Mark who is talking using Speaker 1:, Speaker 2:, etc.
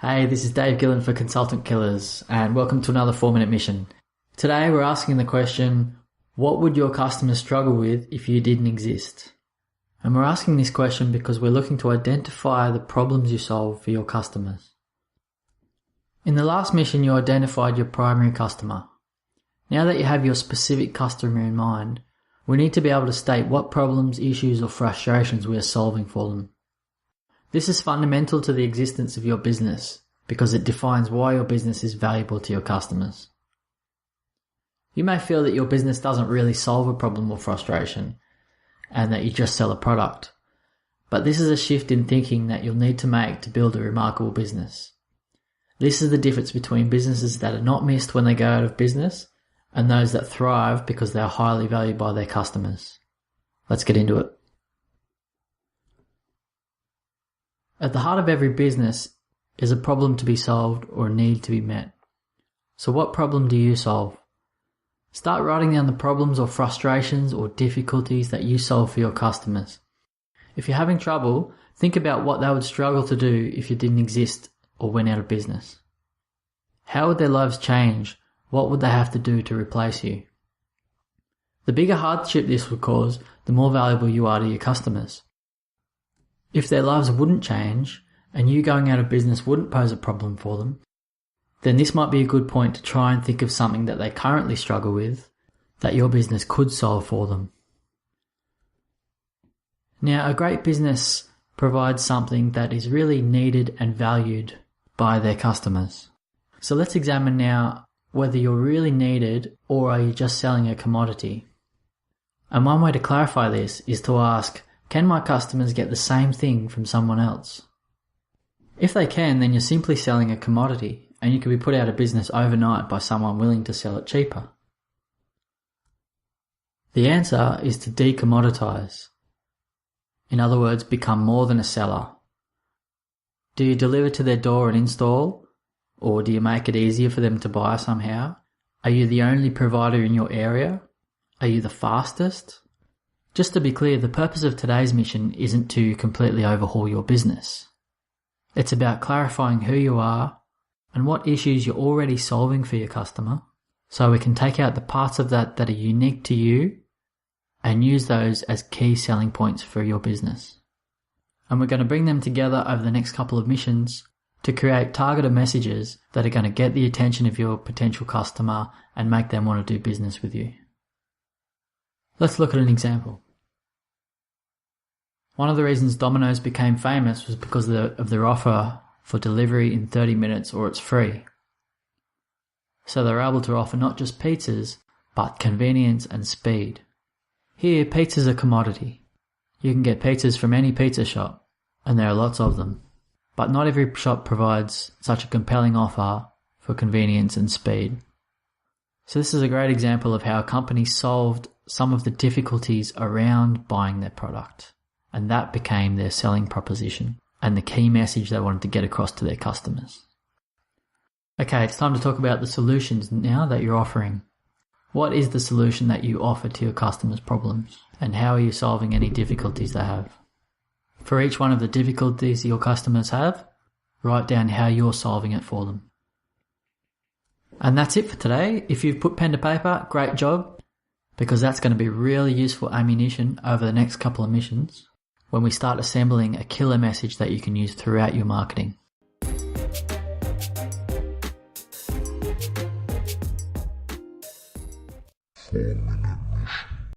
Speaker 1: Hey, this is Dave Gillen for Consultant Killers, and welcome to another 4-minute mission. Today we're asking the question, what would your customers struggle with if you didn't exist? And we're asking this question because we're looking to identify the problems you solve for your customers. In the last mission, you identified your primary customer. Now that you have your specific customer in mind, we need to be able to state what problems, issues, or frustrations we are solving for them. This is fundamental to the existence of your business because it defines why your business is valuable to your customers. You may feel that your business doesn't really solve a problem or frustration and that you just sell a product, but this is a shift in thinking that you'll need to make to build a remarkable business. This is the difference between businesses that are not missed when they go out of business and those that thrive because they are highly valued by their customers. Let's get into it. At the heart of every business is a problem to be solved or a need to be met. So what problem do you solve? Start writing down the problems or frustrations or difficulties that you solve for your customers. If you're having trouble, think about what they would struggle to do if you didn't exist or went out of business. How would their lives change? What would they have to do to replace you? The bigger hardship this would cause, the more valuable you are to your customers. If their lives wouldn't change and you going out of business wouldn't pose a problem for them, then this might be a good point to try and think of something that they currently struggle with that your business could solve for them. Now, a great business provides something that is really needed and valued by their customers. So let's examine now whether you're really needed or are you just selling a commodity. And one way to clarify this is to ask, can my customers get the same thing from someone else? If they can, then you're simply selling a commodity and you can be put out of business overnight by someone willing to sell it cheaper. The answer is to decommoditize. In other words, become more than a seller. Do you deliver to their door and install, or do you make it easier for them to buy somehow? Are you the only provider in your area? Are you the fastest? Just to be clear, the purpose of today's mission isn't to completely overhaul your business. It's about clarifying who you are and what issues you're already solving for your customer, so we can take out the parts of that that are unique to you and use those as key selling points for your business. And we're going to bring them together over the next couple of missions to create targeted messages that are going to get the attention of your potential customer and make them want to do business with you. Let's look at an example. One of the reasons Domino's became famous was because of their offer for delivery in 30 minutes or it's free. So they're able to offer not just pizzas, but convenience and speed. Here, pizza's a commodity. You can get pizzas from any pizza shop, and there are lots of them. But not every shop provides such a compelling offer for convenience and speed. So this is a great example of how a company solved some of the difficulties around buying their product, and that became their selling proposition and the key message they wanted to get across to their customers. Okay, it's time to talk about the solutions now that you're offering. What is the solution that you offer to your customers' problems, and how are you solving any difficulties they have? For each one of the difficulties your customers have, write down how you're solving it for them. And that's it for today. If you've put pen to paper, great job, because that's going to be really useful ammunition over the next couple of missions when we start assembling a killer message that you can use throughout your marketing.
Speaker 2: Four minutes.